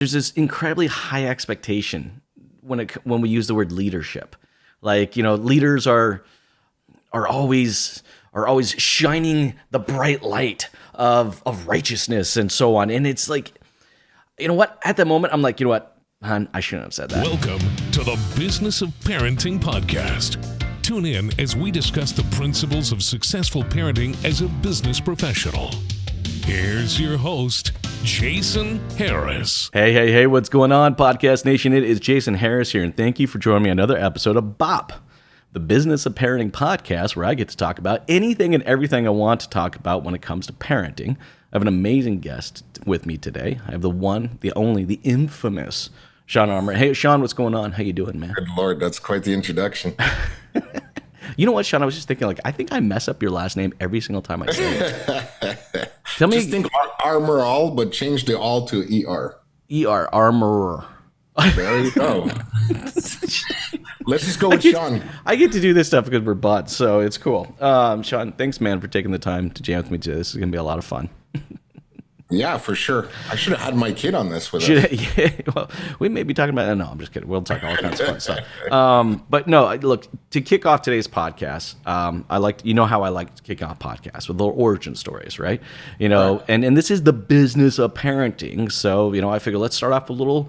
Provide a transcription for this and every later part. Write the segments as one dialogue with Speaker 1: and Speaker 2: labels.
Speaker 1: there's this incredibly high expectation when we use the word leadership. Like, leaders are always shining the bright light of righteousness and so on. And it's like, you know what? At the moment, I'm like, you know what, hon, I shouldn't have said that.
Speaker 2: Welcome to the Business of Parenting podcast. Tune in as we discuss the principles of successful parenting as a business professional. Here's your host, Jason Harris.
Speaker 1: Hey, what's going on, Podcast Nation? It is Jason Harris here, and thank you for joining me on another episode of BOP, the Business of Parenting podcast, where I get to talk about anything and everything I want to talk about when it comes to parenting. I have an amazing guest with me today. I have the one, the only, the infamous Shawn Armorer. Hey, Shawn, what's going on? How you doing, man?
Speaker 3: Good Lord, that's quite the introduction.
Speaker 1: You know what, Shawn? I was just thinking, I think I mess up your last name every single time I say it. Tell me.
Speaker 3: Just think Armor All, but change the all to ER.
Speaker 1: ER, Armorer.
Speaker 3: There you go. Let's just go with Shawn.
Speaker 1: I get to do this stuff because we're bots, so it's cool. Shawn, thanks, man, for taking the time to jam with me today. This is going to be a lot of fun.
Speaker 3: Yeah, for sure. I should have had my kid on this with us.
Speaker 1: Yeah, well, we may be talking about. No, I'm just kidding. We'll talk all kinds of fun stuff. But no, look, to kick off today's podcast, how I like to kick off podcasts with little origin stories, right? And this is the business of parenting. So I figure let's start off with a little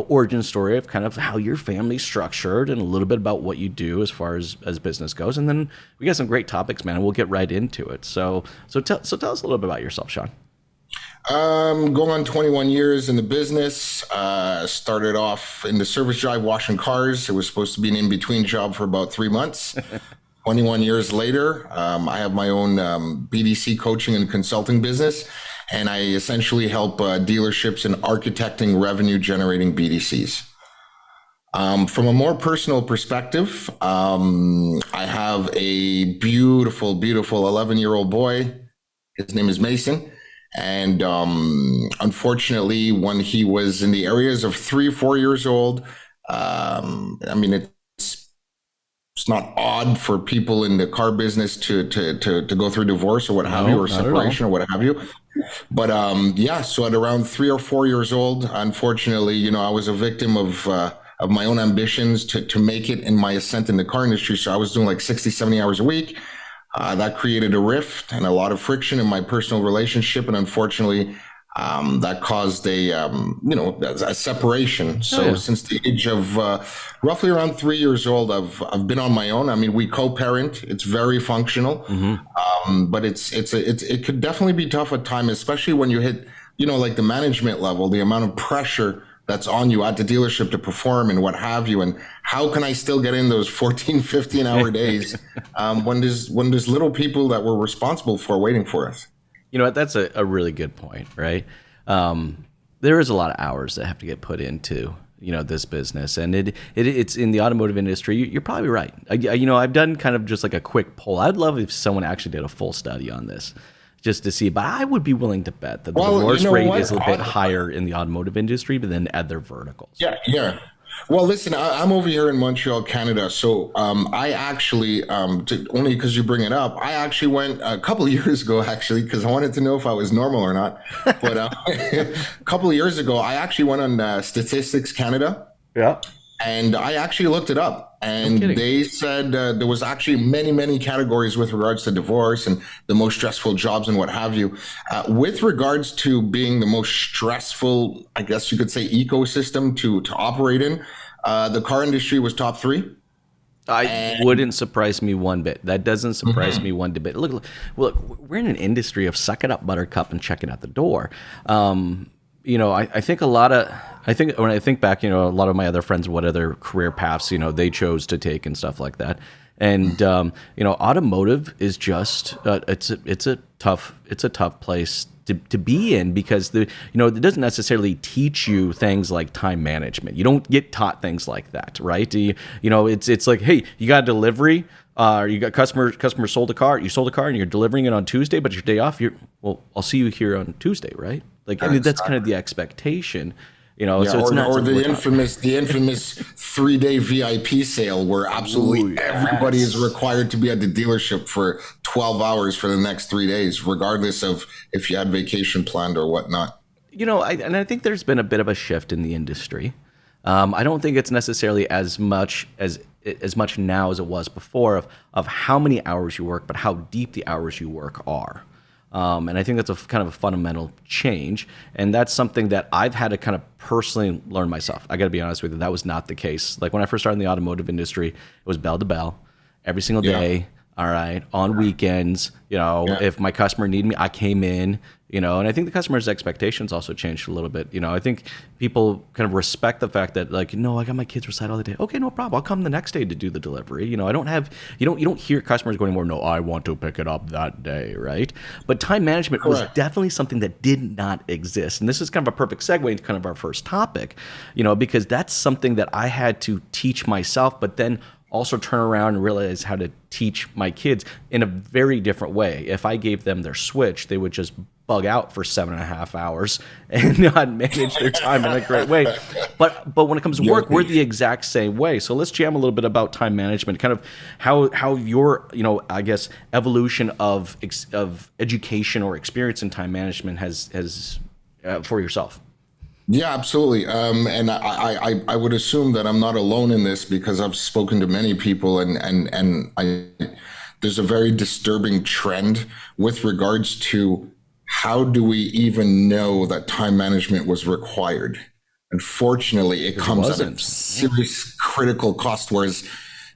Speaker 1: origin story of kind of how your family's structured and a little bit about what you do as far as business goes, and then we got some great topics, man, and we'll get right into it. So tell us a little bit about yourself, Shawn.
Speaker 3: Going on 21 years in the business. Started off in the service drive washing cars. It was supposed to be an in-between job for about 3 months. 21 years later, I have my own BDC coaching and consulting business, and I essentially help dealerships in architecting revenue-generating BDCs. From a more personal perspective, I have a beautiful 11-year-old boy. His name is Mason. And unfortunately, when he was in the areas of 3 or 4 years old, it's not odd for people in the car business to go through divorce or what have you, or separation or what have you. But so at around 3 or 4 years old, unfortunately, I was a victim of my own ambitions to make it in my ascent in the car industry. So I was doing like 60, 70 hours a week. That created a rift and a lot of friction in my personal relationship, and unfortunately, that caused a separation. So since the age of roughly around 3 years old, I've been on my own. I mean, we co-parent; it's very functional, but it could definitely be tough at times, especially when you hit like the management level, the amount of pressure that's on you at the dealership to perform and what have you. And how can I still get in those 14, 15 hour days when there's little people that we're responsible for waiting for us?
Speaker 1: You know what? That's a really good point, right? There is a lot of hours that have to get put into, this business, and it's in the automotive industry. You're probably right. I've done kind of just like a quick poll. I'd love if someone actually did a full study on this, just to see, but I would be willing to bet that the divorce rate is a bit higher in the automotive industry than other verticals.
Speaker 3: Yeah. Well, listen, I'm over here in Montreal, Canada. So I actually, only because you bring it up, I actually went a couple of years ago, because I wanted to know if I was normal or not. But a couple of years ago, I actually went on Statistics Canada.
Speaker 1: Yeah.
Speaker 3: And I actually looked it up, and they said there was actually many categories with regards to divorce and the most stressful jobs and what have you. With regards to being the most stressful, I guess you could say, ecosystem to operate in, the car industry was top 3.
Speaker 1: Wouldn't surprise me one bit. That doesn't surprise me one bit. Look, we're in an industry of suck it up, buttercup, and check it out the door. I think when I think back, a lot of my other friends, what other career paths, they chose to take and stuff like that. And, automotive is just, it's a tough place to be in, because it doesn't necessarily teach you things like time management. You don't get taught things like that, right? It's like, hey, you got a delivery, you got customer sold a car, and you're delivering it on Tuesday, but your day off, I'll see you here on Tuesday, right? That's kind of the expectation. So it's not
Speaker 3: the infamous 3-day VIP sale where absolutely everybody is required to be at the dealership for 12 hours for the next 3 days, regardless of if you had vacation planned or whatnot.
Speaker 1: I think there's been a bit of a shift in the industry. I don't think it's necessarily as much now as it was before of how many hours you work, but how deep the hours you work are. And I think that's a kind of a fundamental change. And that's something that I've had to kind of personally learn myself. I got to be honest with you, that was not the case. Like when I first started in the automotive industry, it was bell to bell every single day. All right. On weekends, if my customer needed me, I came in, and I think the customer's expectations also changed a little bit. I think people kind of respect the fact that like, no, I got my kids recite all the day. Okay, no problem. I'll come the next day to do the delivery. I don't have, you don't hear customers going more, no, I want to pick it up that day. Right. But time management was definitely something that did not exist. And this is kind of a perfect segue into kind of our first topic, because that's something that I had to teach myself, but then also turn around and realize how to teach my kids in a very different way. If I gave them their Switch, they would just bug out for 7.5 hours and not manage their time in a great way. But when it comes to work, we're the exact same way. So let's jam a little bit about time management, kind of how your, I guess, evolution of education or experience in time management has for yourself.
Speaker 3: Yeah, absolutely. And I would assume that I'm not alone in this because I've spoken to many people and there's a very disturbing trend with regards to how do we even know that time management was required? Unfortunately, it comes at a serious critical cost, whereas,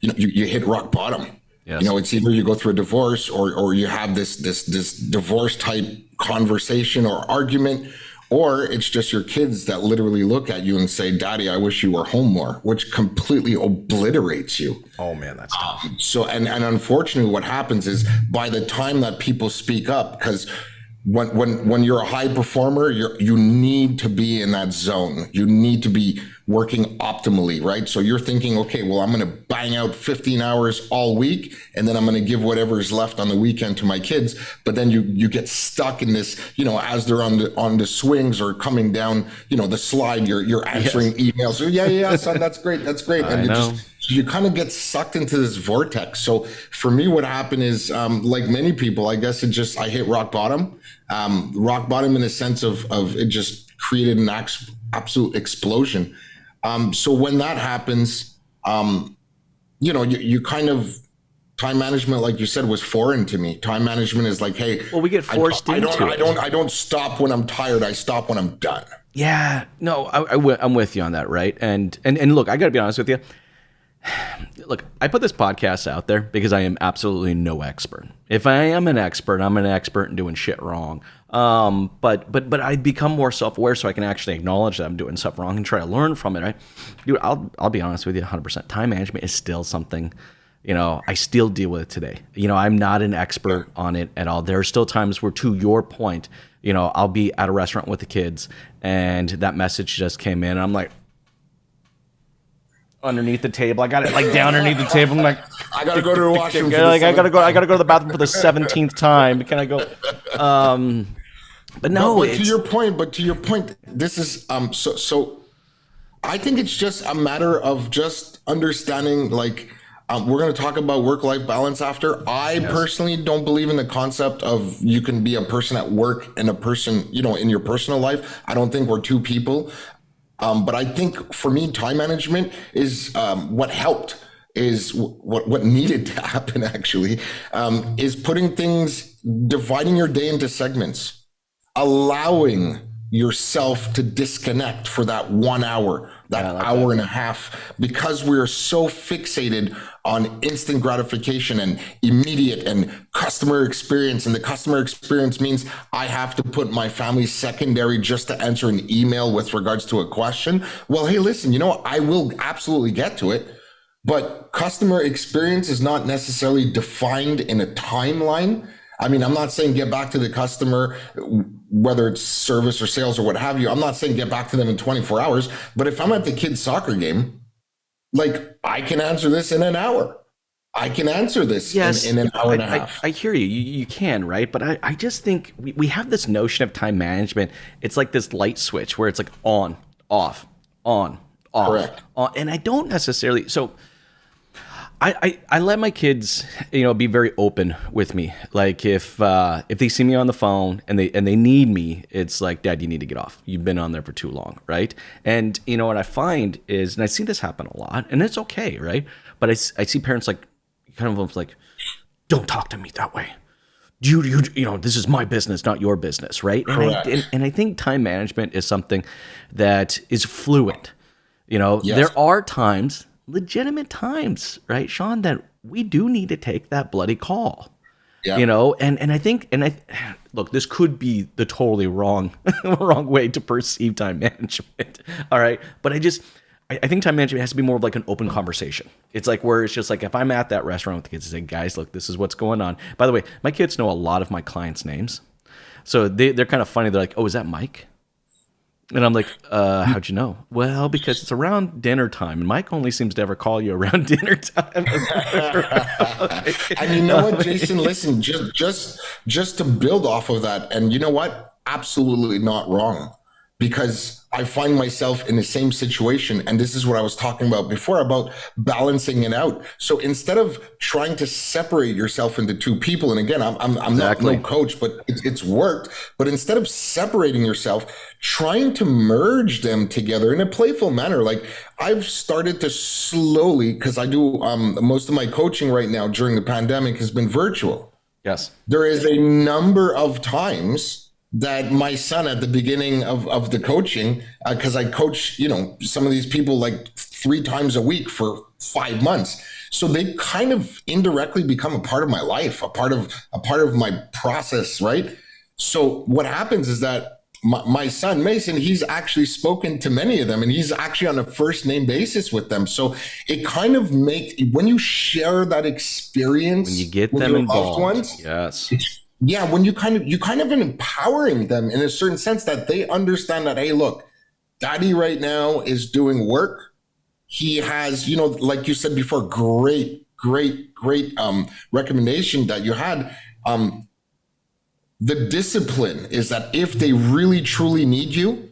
Speaker 3: you hit rock bottom. Yes. It's either you go through a divorce or you have this divorce type conversation or argument, or it's just your kids that literally look at you and say, Daddy, I wish you were home more, which completely obliterates you.
Speaker 1: Oh man, that's tough.
Speaker 3: So, and unfortunately what happens is by the time that people speak up, because when you're a high performer, you need to be in that zone. You need to be working optimally, right? So you're thinking, okay, well, I'm going to bang out 15 hours all week, and then I'm going to give whatever is left on the weekend to my kids. But then you get stuck in this, as they're on the swings or coming down, the slide, you're answering emails. So, yeah, son, that's great. And you kind of get sucked into this vortex. So for me, what happened is, like many people, I guess I hit rock bottom. Rock bottom in the sense of it just created an absolute explosion. So when that happens, you kind of, time management, like you said, was foreign to me. Time management is like, hey,
Speaker 1: well, we get forced into it.
Speaker 3: I don't stop when I'm tired. I stop when I'm done.
Speaker 1: Yeah, no, I'm with you on that, right? And look, I got to be honest with you. Look, I put this podcast out there because I am absolutely no expert. If I am an expert, I'm an expert in doing shit wrong. But I become more self-aware so I can actually acknowledge that I'm doing stuff wrong and try to learn from it, right? Dude, I'll be honest with you 100%. Time management is still something, I still deal with it today. I'm not an expert on it at all. There are still times where, to your point, I'll be at a restaurant with the kids and that message just came in and I'm like, underneath the table. I got it like down underneath the table. I'm like,
Speaker 3: I gotta go to the washroom.
Speaker 1: I gotta go to the bathroom for the 17th time. Can I go? But no.
Speaker 3: But to your point, this is so. I think it's just a matter of just understanding. Like, we're going to talk about work-life balance after. I personally don't believe in the concept of you can be a person at work and a person, in your personal life. I don't think we're two people. But I think for me, time management is what helped, is what needed to happen actually, is dividing your day into segments, allowing yourself to disconnect for that 1 hour, hour and a half, because we're so fixated on instant gratification and immediate and customer experience. And the customer experience means I have to put my family secondary just to answer an email with regards to a question. Well, hey, listen, I will absolutely get to it, but customer experience is not necessarily defined in a timeline. I mean, I'm not saying get back to the customer, whether it's service or sales or what have you. I'm not saying get back to them in 24 hours, but if I'm at the kids' soccer game, like, I can answer this in an hour. I can answer this in an hour and a half.
Speaker 1: I hear you. You can, right? But I just think we have this notion of time management. It's like this light switch where it's like on, off, on, off.
Speaker 3: Correct.
Speaker 1: On, and I don't necessarily. So I let my kids, be very open with me. Like if they see me on the phone and they need me, it's like, Dad, you need to get off. You've been on there for too long, right? And what I find is, and I see this happen a lot, and it's okay, right? But I see parents like, kind of like, don't talk to me that way. This is my business, not your business, right? And I think time management is something that is fluid. Yes. There are times, legitimate times, right, Shawn, that we do need to take that bloody call. Yeah. And I think, look, this could be the totally wrong way to perceive time management. All right. But I think time management has to be more of like an open conversation. It's like where it's just like, if I'm at that restaurant with the kids and say, guys, look, this is what's going on. By the way, my kids know a lot of my clients' names. So they're kind of funny. They're like, oh, is that Mike? And I'm like, how'd you know? Well, because it's around dinner time, and Mike only seems to ever call you around dinner time.
Speaker 3: And you know what, Jason? Listen, just to build off of that, and you know what? Absolutely not wrong, because I find myself in the same situation, and this is what I was talking about before about balancing it out. So instead of trying to separate yourself into two people, and again, I'm exactly. Not no coach, but it's worked. But instead of separating yourself, trying to merge them together in a playful manner. Like I've started to slowly, because I do most of my coaching right now during the pandemic has been virtual.
Speaker 1: Yes,
Speaker 3: there is a number of times that my son at the beginning of the coaching, because I coach, some of these people like 3 times a week for 5 months. So they kind of indirectly become a part of my life, a part of my process, right? So what happens is that my son, Mason, he's actually spoken to many of them, and he's actually on a first name basis with them. So it kind of makes, when you share that experience,
Speaker 1: when you get them involved,
Speaker 3: ones,
Speaker 1: yes.
Speaker 3: Yeah, when you kind of empowering them in a certain sense that they understand that, hey, look, Daddy right now is doing work. He has, like you said before, great recommendation that you had. The discipline is that if they really truly need you,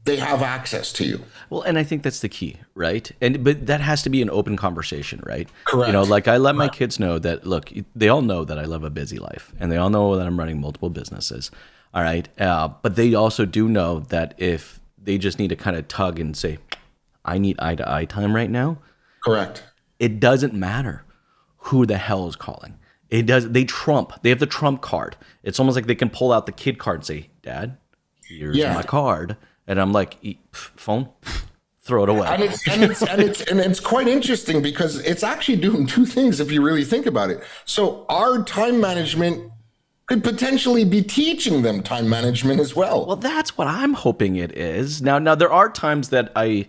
Speaker 3: they have access to you.
Speaker 1: Well, and I think that's the key, right? But that has to be an open conversation, right?
Speaker 3: Correct.
Speaker 1: Like I let my kids know that, look, they all know that I live a busy life, and they all know that I'm running multiple businesses. All right. But they also do know that if they just need to kind of tug and say, I need eye-to-eye time right now.
Speaker 3: Correct.
Speaker 1: It doesn't matter who the hell is calling. They have the trump card. It's almost like they can pull out the kid card and say, Dad, here's my card. And I'm like, phone, throw it away.
Speaker 3: And it's quite interesting because it's actually doing two things if you really think about it. So our time management could potentially be teaching them time management as well.
Speaker 1: Well, that's what I'm hoping it is. Now there are times that I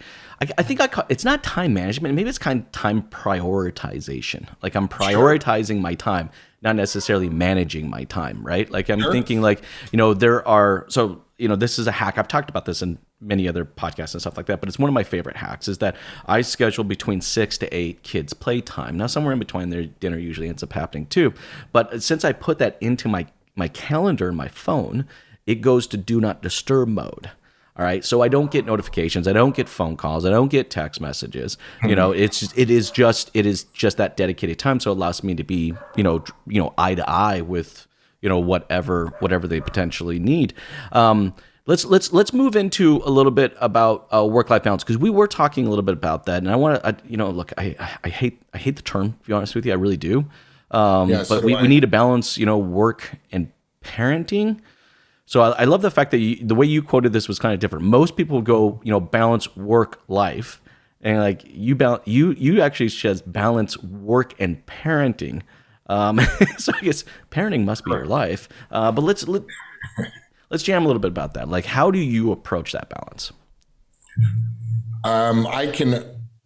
Speaker 1: think it's not time management. Maybe it's kind of time prioritization. Like I'm prioritizing my time, not necessarily managing my time, right? Like I'm thinking like, there are, so, this is a hack. I've talked about this in many other podcasts and stuff like that, but it's one of my favorite hacks is that I schedule between 6 to 8 kids playtime. Now somewhere in between their dinner usually ends up happening too. But since I put that into my calendar in my phone, it goes to do not disturb mode. All right. So I don't get notifications. I don't get phone calls. I don't get text messages. It is just that dedicated time. So it allows me to be, eye to eye with, whatever they potentially need. Let's move into a little bit about work-life balance, because we were talking a little bit about that, and I want to, look, I hate the term, to be honest with you, I really do. But we need to balance, work and parenting. So I love the fact that the way you quoted this was kind of different. Most people go, balance work life, and like you actually says balance work and parenting. So I guess parenting must be your life. But let's jam a little bit about that. Like, how do you approach that balance?
Speaker 3: I can,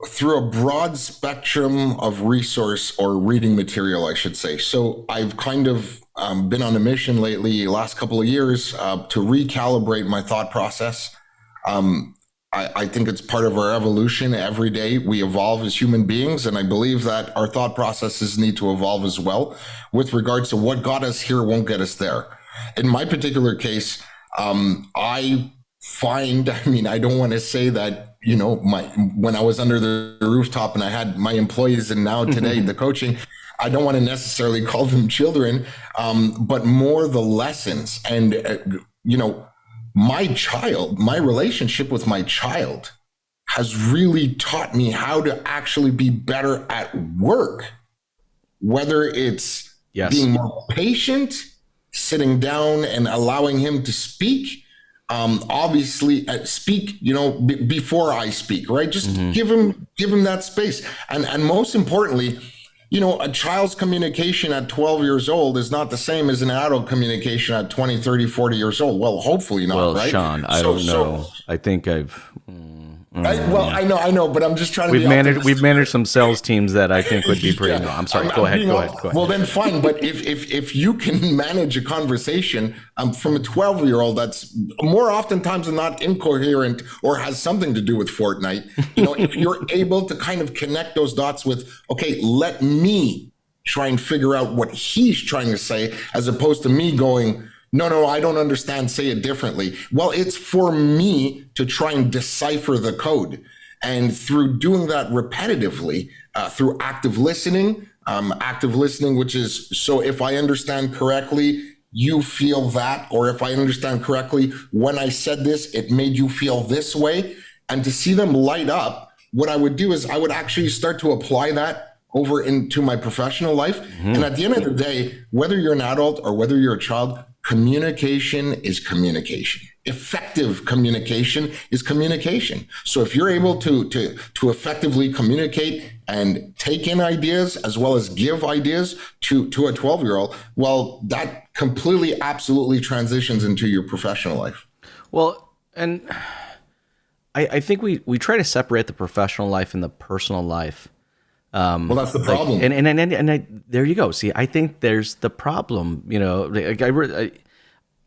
Speaker 3: through a broad spectrum of resource or reading material, I should say. So I've kind of been on a mission lately, last couple of years, to recalibrate my thought process. I think it's part of our evolution. Every day we evolve as human beings, and I believe that our thought processes need to evolve as well with regards to what got us here won't get us there. In my particular case, I don't want to say that, when I was under the rooftop and I had my employees, and now today the coaching, I don't want to necessarily call them children, but more the lessons. And, my relationship with my child has really taught me how to actually be better at work, whether it's being more patient, sitting down and allowing him to speak. Obviously speak, before I speak, right? Just give him that space. And most importantly, a child's communication at 12 years old is not the same as an adult communication at 20, 30, 40 years old. Well, hopefully not, right?
Speaker 1: Shawn, I don't know. I think
Speaker 3: I know, but I'm just trying to
Speaker 1: we've managed some sales teams that I think would be pretty. No, I'm sorry. Go ahead.
Speaker 3: Well, then fine. But if you can manage a conversation from a 12-year-old that's more oftentimes than not incoherent or has something to do with Fortnite, if you're able to kind of connect those dots with, okay, let me try and figure out what he's trying to say, as opposed to me going, no, I don't understand. Say it differently. Well, it's for me to try and decipher the code. And through doing that repetitively, through active listening, which is, so if I understand correctly, you feel that, or if I understand correctly, when I said this, it made you feel this way. And to see them light up, what I would do is I would actually start to apply that over into my professional life. And at the end of the day, whether you're an adult or whether you're a child, communication is communication. Effective communication is communication. So if you're able to effectively communicate and take in ideas as well as give ideas to a 12-year-old, well, that completely, absolutely transitions into your professional life.
Speaker 1: Well, and I think we try to separate the professional life and the personal life.
Speaker 3: Well, that's the problem.
Speaker 1: And there you go. See, I think there's the problem.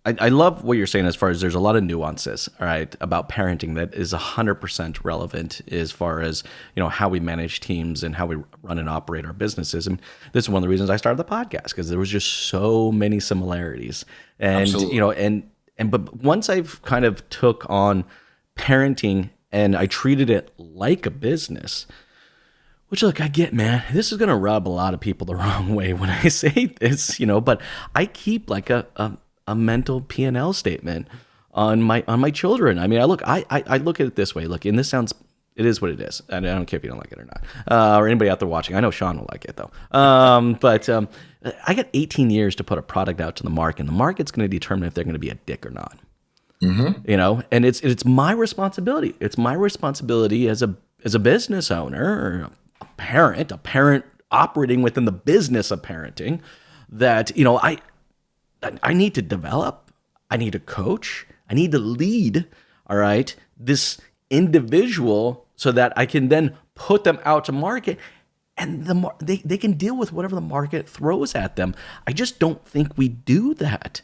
Speaker 1: I love what you're saying as far as there's a lot of nuances, all right, about parenting that is 100% relevant as far as, how we manage teams and how we run and operate our businesses. And this is one of the reasons I started the podcast, because there was just so many similarities. And,
Speaker 3: Absolutely.
Speaker 1: But once I've kind of took on parenting and I treated it like a business, which, look, I get, man, this is going to rub a lot of people the wrong way when I say this, but I keep like a mental P&L statement on my children. I mean, I look at it this way. Look, and this sounds, it is what it is. And I don't care if you don't like it or not, or anybody out there watching. I know Shawn will like it though. But I got 18 years to put a product out to the market, and the market's going to determine if they're going to be a dick or not. And it's my responsibility. It's my responsibility as a business owner or a parent operating within the business of parenting, that, I need to develop, I need to coach, I need to lead, all right, this individual so that I can then put them out to market, and they can deal with whatever the market throws at them. I just don't think we do that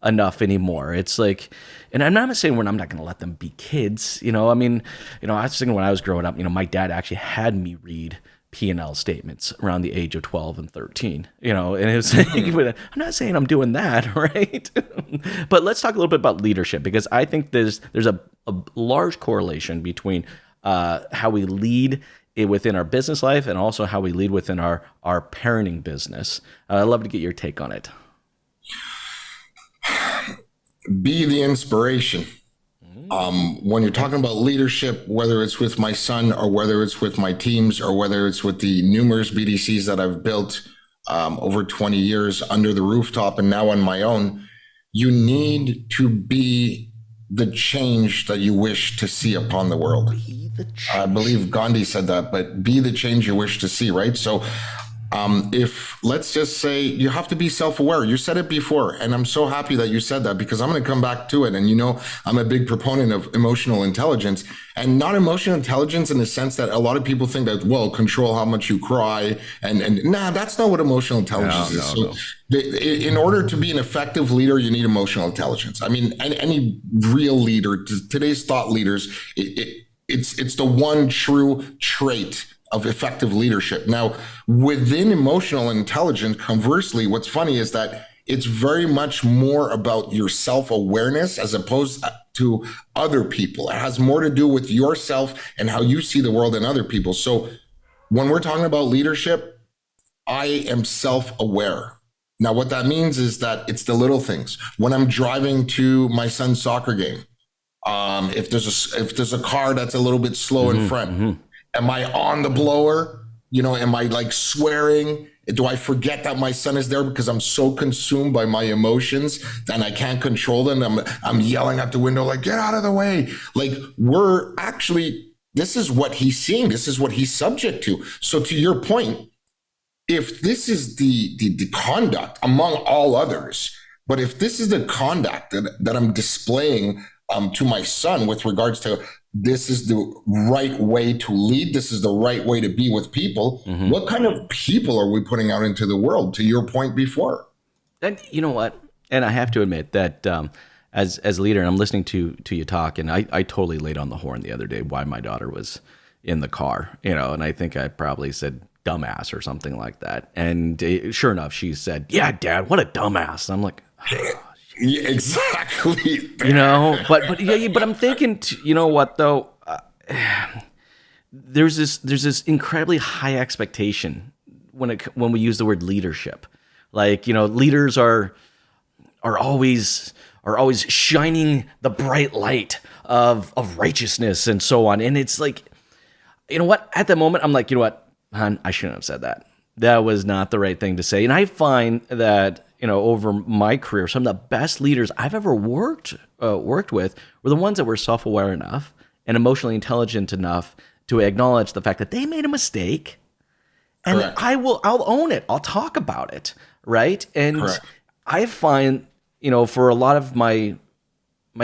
Speaker 1: enough anymore. It's like, and I'm not saying I'm not going to let them be kids, I mean, I was thinking when I was growing up, my dad actually had me read P&L statements around the age of 12 and 13, and it was like, I'm not saying I'm doing that, right? But let's talk a little bit about leadership, because I think there's a large correlation between how we lead within our business life and also how we lead within our parenting business. I'd love to get your take on it.
Speaker 3: Be the inspiration. When you're talking about leadership, whether it's with my son or whether it's with my teams or whether it's with the numerous BDCs that I've built over 20 years under the rooftop and now on my own, you need to be the change that you wish to see upon the world. I believe Gandhi said that, but be the change you wish to see, right? So if, let's just say, you have to be self-aware. You said it before, and I'm so happy that you said that, because I'm going to come back to it. And I'm a big proponent of emotional intelligence, and not emotional intelligence in the sense that a lot of people think that, well, control how much you cry, and nah, that's not what emotional intelligence is. So in order to be an effective leader, you need emotional intelligence. I mean, any real leader, today's thought leaders, it's the one true trait of effective leadership. Now, within emotional intelligence, conversely, what's funny is that it's very much more about your self-awareness as opposed to other people. It has more to do with yourself and how you see the world and other people. So when we're talking about leadership, I am self-aware. Now, what that means is that it's the little things. When I'm driving to my son's soccer game, if there's a car that's a little bit slow in front, am I on the blower? Am I like swearing? Do I forget that my son is there because I'm so consumed by my emotions and I can't control them? I'm yelling at the window, like, get out of the way. Like, this is what he's seeing. This is what he's subject to. So to your point, if this is the conduct among all others, but if this is the conduct that I'm displaying to my son with regards to this is the right way to lead, this is the right way to be with people, what kind of people are we putting out into the world, to your point before?
Speaker 1: And you know what? And I have to admit that as a leader, and I'm listening to you talk, and I totally laid on the horn the other day why my daughter was in the car, and I think I probably said dumbass or something like that. And sure enough, she said, yeah, Dad, what a dumbass. And I'm like, oh,
Speaker 3: yeah, exactly.
Speaker 1: But I'm thinking, you know what though? There's this incredibly high expectation when we use the word leadership. Like, leaders are always shining the bright light of righteousness and so on. And it's like, you know what? At the moment, I'm like, you know what, hon, I shouldn't have said that. That was not the right thing to say. And I find that, over my career, some of the best leaders I've ever worked with were the ones that were self-aware enough and emotionally intelligent enough to acknowledge the fact that they made a mistake. And
Speaker 3: Correct.
Speaker 1: I'll own it. I'll talk about it. Right. And
Speaker 3: Correct.
Speaker 1: I find, for a lot of my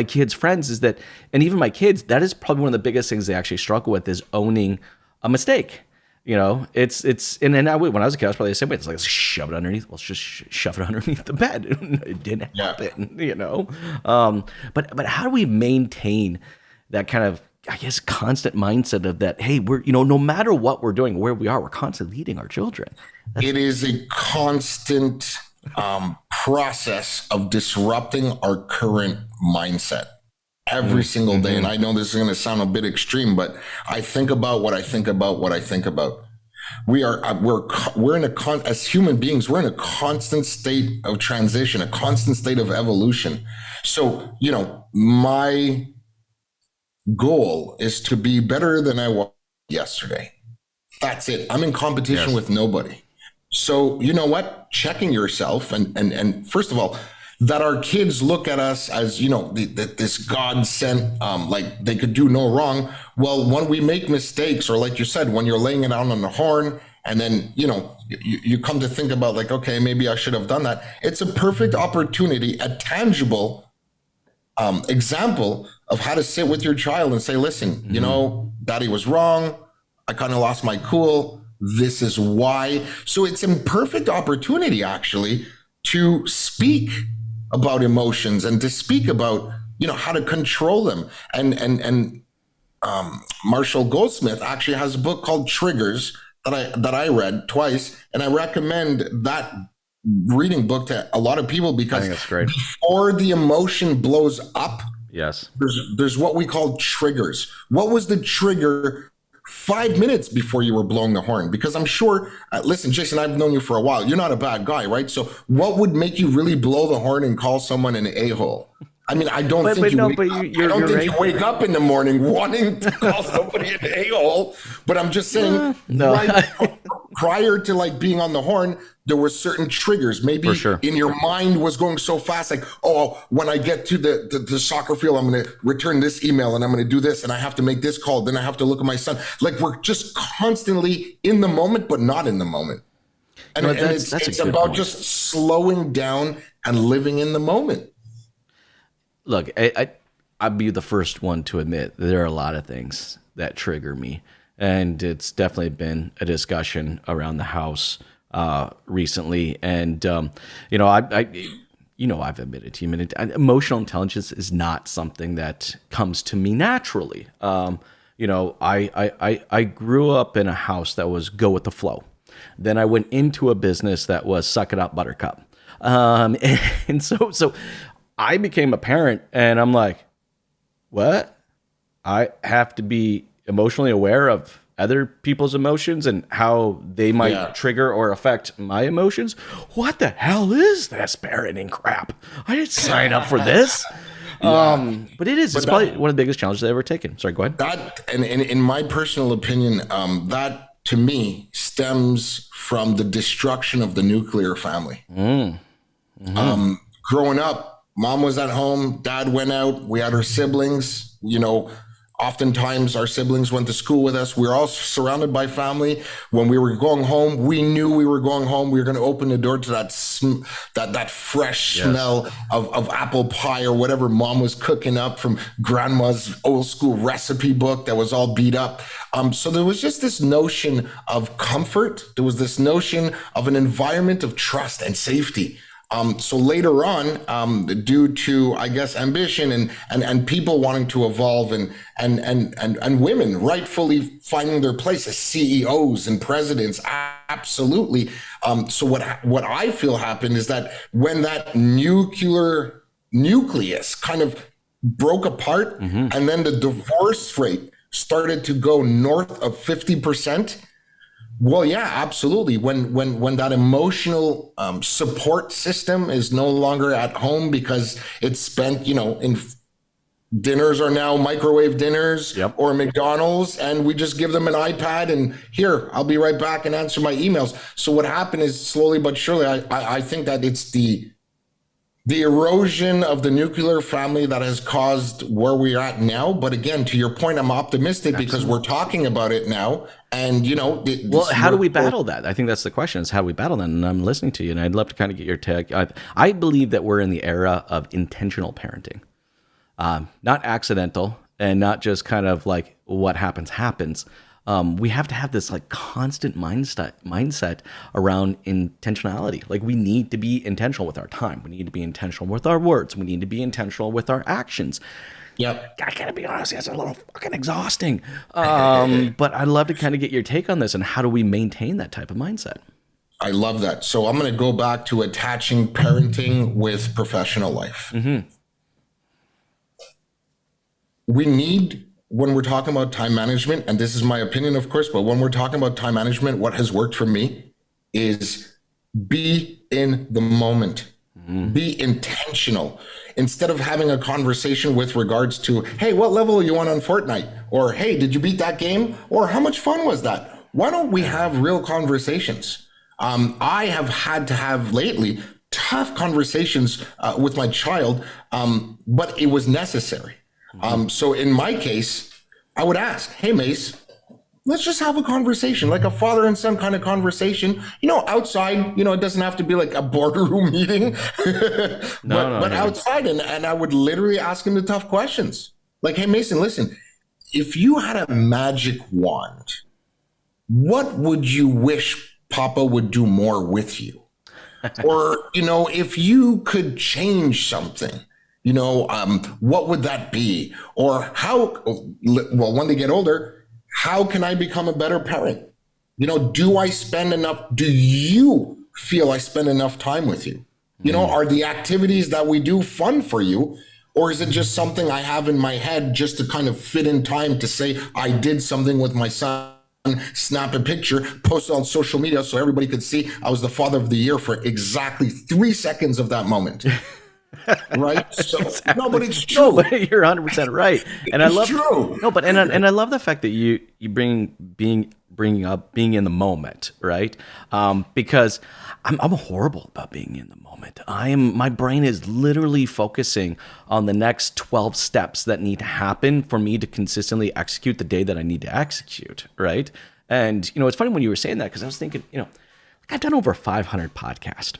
Speaker 1: kids' friends is that, and even my kids, that is probably one of the biggest things they actually struggle with is owning a mistake. When I was a kid, I was probably the same way. It's like, let's shove it underneath. Let's just shove it underneath the bed. It didn't happen, But how do we maintain that kind of, I guess, constant mindset of that? Hey, we're, no matter what we're doing, where we are, we're constantly leading our children.
Speaker 3: It is a constant process of disrupting our current mindset every single day. And I know this is going to sound a bit extreme, but I think about what I think about what I think about. We're in as human beings, we're in a constant state of transition, a constant state of evolution. So, my goal is to be better than I was yesterday. That's it. I'm in competition with nobody. So, you know what? Checking yourself and first of all, that our kids look at us as, this God sent, like they could do no wrong. Well, when we make mistakes, or like you said, when you're laying it out on the horn, and then, you come to think about like, okay, maybe I should have done that. It's a perfect opportunity, a tangible example of how to sit with your child and say, listen, Daddy was wrong. I kind of lost my cool. This is why. So it's a perfect opportunity actually to speak about emotions and to speak about, how to control them. And Marshall Goldsmith actually has a book called Triggers that I read twice. And I recommend that reading book to a lot of people because
Speaker 1: I think that's great.
Speaker 3: Before the emotion blows up,
Speaker 1: yes,
Speaker 3: there's what we call triggers. What was the trigger 5 minutes before you were blowing the horn? Because I'm sure, listen, Jason, I've known you for a while. You're not a bad guy, right? So what would make you really blow the horn and call someone an a-hole? I mean, I don't think you wake up in the morning wanting to call somebody an a-hole, but I'm just saying, prior to like being on the horn, there were certain triggers. Maybe in your mind was going so fast, like, oh, when I get to the soccer field, I'm going to return this email and I'm going to do this and I have to make this call. Then I have to look at my son. Like we're just constantly in the moment, but not in the moment. And, it's about just slowing down and living in the moment.
Speaker 1: Look, I'd be the first one to admit that there are a lot of things that trigger me. And it's definitely been a discussion around the house recently. And, I've admitted to you, emotional intelligence is not something that comes to me naturally. I grew up in a house that was go with the flow. Then I went into a business that was suck it up, buttercup. And so I became a parent and I'm like, what? I have to be emotionally aware of other people's emotions and how they might trigger or affect my emotions. What the hell is this parenting crap? I didn't sign up for this. But it is. It's probably one of the biggest challenges I've ever taken. Sorry, go ahead.
Speaker 3: That, and in my personal opinion, that to me stems from the destruction of the nuclear family. Growing up, mom was at home, dad went out, we had our siblings, oftentimes our siblings went to school with us. We were all surrounded by family. When we were going home, we knew we were going home. We were going to open the door to that fresh smell of apple pie or whatever mom was cooking up from grandma's old school recipe book that was all beat up. So there was just this notion of comfort. There was this notion of an environment of trust and safety. So later on, due to, I guess, ambition and people wanting to evolve and women rightfully finding their place as CEOs and presidents, absolutely. So what I feel happened is that when that nucleus kind of broke apart, and then the divorce rate started to go north of 50%. Well, yeah, absolutely. When that emotional support system is no longer at home because it's spent, in dinners are now microwave dinners or McDonald's, and we just give them an iPad and here, I'll be right back and answer my emails. So what happened is slowly but surely, I think that it's the erosion of the nuclear family that has caused where we're at now. But again, to your point, I'm optimistic because we're talking about it now. And,
Speaker 1: well, how do we battle that? I think that's the question, is how do we battle that? And I'm listening to you, and I'd love to kind of get your take. I believe that we're in the era of intentional parenting, not accidental and not just kind of like what happens. We have to have this like constant mindset around intentionality. Like we need to be intentional with our time. We need to be intentional with our words. We need to be intentional with our actions.
Speaker 3: Yep.
Speaker 1: I gotta be honest, it's a little fucking exhausting. But I'd love to kind of get your take on this and how do we maintain that type of mindset?
Speaker 3: I love that. So I'm going to go back to attaching parenting with professional life. We need, when we're talking about time management, and this is my opinion, of course, but when we're talking about time management, what has worked for me is be in the moment, be intentional. Instead of having a conversation with regards to, hey, what level are you on Fortnite? Or, hey, did you beat that game? Or how much fun was that? Why don't we have real conversations? I have had to have lately tough conversations with my child, but it was necessary. So in my case, I would ask, hey, Mace, let's just have a conversation, like a father and son kind of conversation, outside, it doesn't have to be like a boardroom meeting, but outside. And I would literally ask him the tough questions. Like, hey, Mason, listen, if you had a magic wand, what would you wish Papa would do more with you? Or, if you could change something, what would that be? Or how, well, when they get older, how can I become a better parent? Do you feel I spend enough time with you? Are the activities that we do fun for you? Or is it just something I have in my head just to kind of fit in time to say I did something with my son, snap a picture, post it on social media so everybody could see I was the father of the year for exactly 3 seconds of that moment. Right? So, exactly. No, but it's true.
Speaker 1: No, but you're 100% right. And I love
Speaker 3: true.
Speaker 1: No, but and I love the fact that you bring up being in the moment, right? Because I'm horrible about being in the moment. My brain is literally focusing on the next 12 steps that need to happen for me to consistently execute the day that I need to execute, right? And it's funny when you were saying that because I was thinking, I've done over 500 podcasts.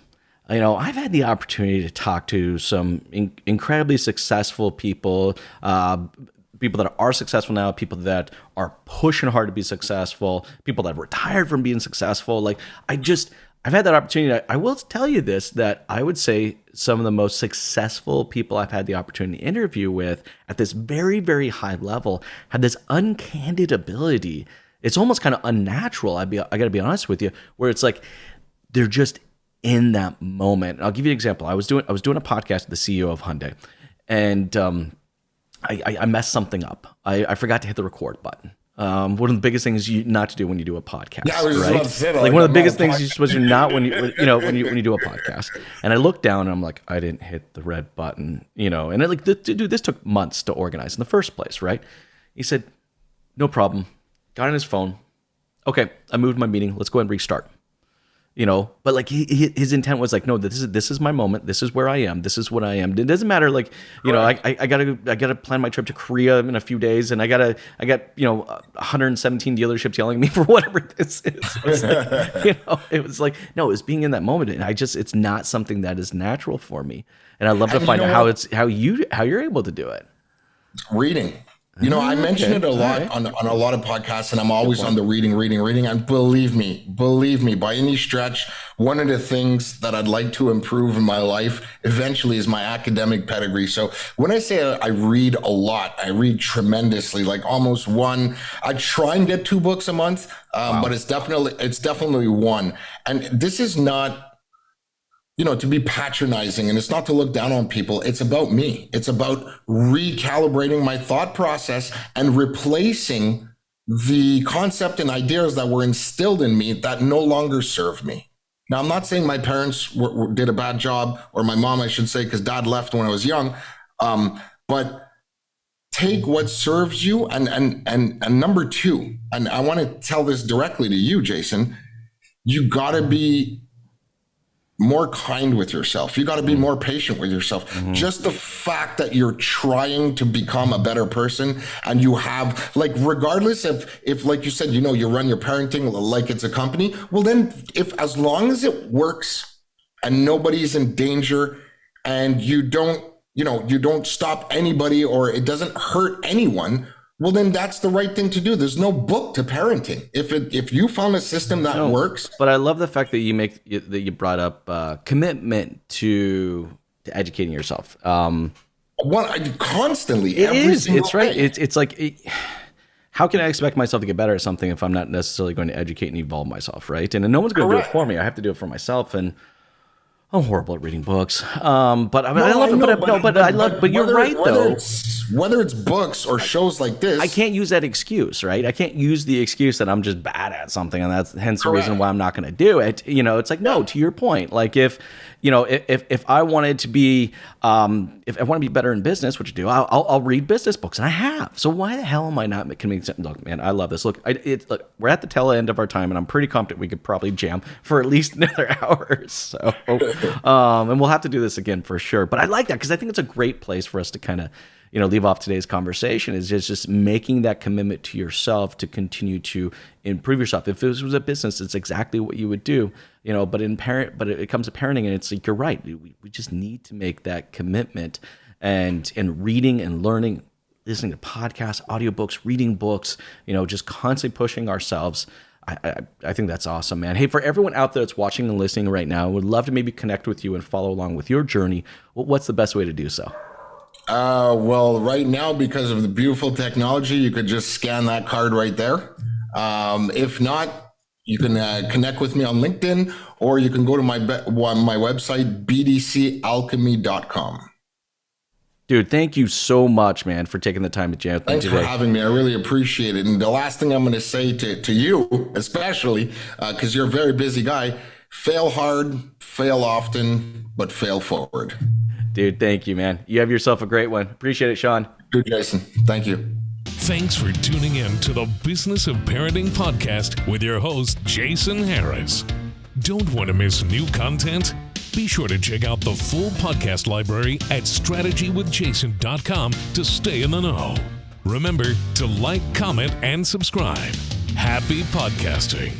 Speaker 1: I've had the opportunity to talk to some incredibly successful people, people that are successful now, people that are pushing hard to be successful, people that have retired from being successful. Like I've had that opportunity. I will tell you this, that I would say some of the most successful people I've had the opportunity to interview with at this very, very high level had this uncandid ability. It's almost kind of unnatural. I got to be honest with you, where it's like they're just in that moment. I'll give you an example. I was doing a podcast with the CEO of Hyundai, and I messed something up. I forgot to hit the record button. One of the biggest things not to do when you do a podcast.
Speaker 3: Yeah, I was just
Speaker 1: right?
Speaker 3: about to say that,
Speaker 1: like one of the biggest things you're supposed to not when you do a podcast. And I looked down and I'm like, I didn't hit the red button, and this took months to organize in the first place, right? He said, no problem. Got on his phone. Okay, I moved my meeting. Let's go ahead and restart. But like his intent was like, no, this is my moment. This is where I am. This is what I am. It doesn't matter. Like, I gotta plan my trip to Korea in a few days, and I got 117 dealerships yelling at me for whatever this is. It was like, no, it's being in that moment, and it's not something that is natural for me, and I love to find out how you're able to do it.
Speaker 3: Reading. I mention it a lot on a lot of podcasts, and I'm always on the reading. And believe me, by any stretch, one of the things that I'd like to improve in my life eventually is my academic pedigree. So when I say I read a lot, I read tremendously, like almost one. I try and get 2 books a month, but it's definitely one. And this is not, to be patronizing, and it's not to look down on people. It's about me. It's about recalibrating my thought process and replacing the concept and ideas that were instilled in me that no longer serve me. Now, I'm not saying my parents did a bad job, or my mom, I should say, because dad left when I was young. But take what serves you. And number 2, and I want to tell this directly to you, Jason, you got to be more kind with yourself. You got to be more patient with yourself. Mm-hmm. Just the fact that you're trying to become a better person, and you have, like, regardless if like you said, you run your parenting like it's a company. Well, then as long as it works and nobody's in danger, and you don't stop anybody, or it doesn't hurt anyone, well, then that's the right thing to do. There's no book to parenting. If you found a system that works.
Speaker 1: But I love the fact that you brought up commitment to educating yourself.
Speaker 3: Constantly.
Speaker 1: It is. It's right. It's like, how can I expect myself to get better at something if I'm not necessarily going to educate and evolve myself, right? And no one's going to do it for me. I have to do it for myself. And I'm horrible at reading books, but I love it. But you're right, though.
Speaker 3: Whether it's books or shows like this,
Speaker 1: I can't use that excuse, right? I can't use the excuse that I'm just bad at something, and that's hence the reason why I'm not going to do it. It's like, no, to your point, like if I wanted to be, if I want to be better in business, which I do, I'll read business books, and I have. So why the hell am I not making sense? Look, man, I love this. Look, we're at the tail end of our time, and I'm pretty confident we could probably jam for at least another hour or so. And we'll have to do this again for sure. But I like that because I think it's a great place for us to kind of, leave off today's conversation, is just making that commitment to yourself to continue to improve yourself. If this was a business, it's exactly what you would do, but it comes to parenting, and it's like, you're right. We just need to make that commitment, and reading and learning, listening to podcasts, audiobooks, reading books, just constantly pushing ourselves. I think that's awesome, man. Hey, for everyone out there that's watching and listening right now, would love to maybe connect with you and follow along with your journey. What's the best way to do so?
Speaker 3: Well, right now, because of the beautiful technology, you could just scan that card right there. If not, you can connect with me on LinkedIn, or you can go to my website, bdcalchemy.com.
Speaker 1: Dude, thank you so much, man, for taking the time to jam with me today.
Speaker 3: Thanks for having me. I really appreciate it. And the last thing I'm going to say to you, especially, because you're a very busy guy, fail hard, fail often, but fail forward.
Speaker 1: Dude, thank you, man. You have yourself a great one. Appreciate it, Shawn.
Speaker 3: Dude, Jason. Thank you.
Speaker 2: Thanks for tuning in to the Business of Parenting podcast with your host, Jason Harris. Don't want to miss new content? Be sure to check out the full podcast library at strategywithjason.com to stay in the know. Remember to like, comment, and subscribe. Happy podcasting.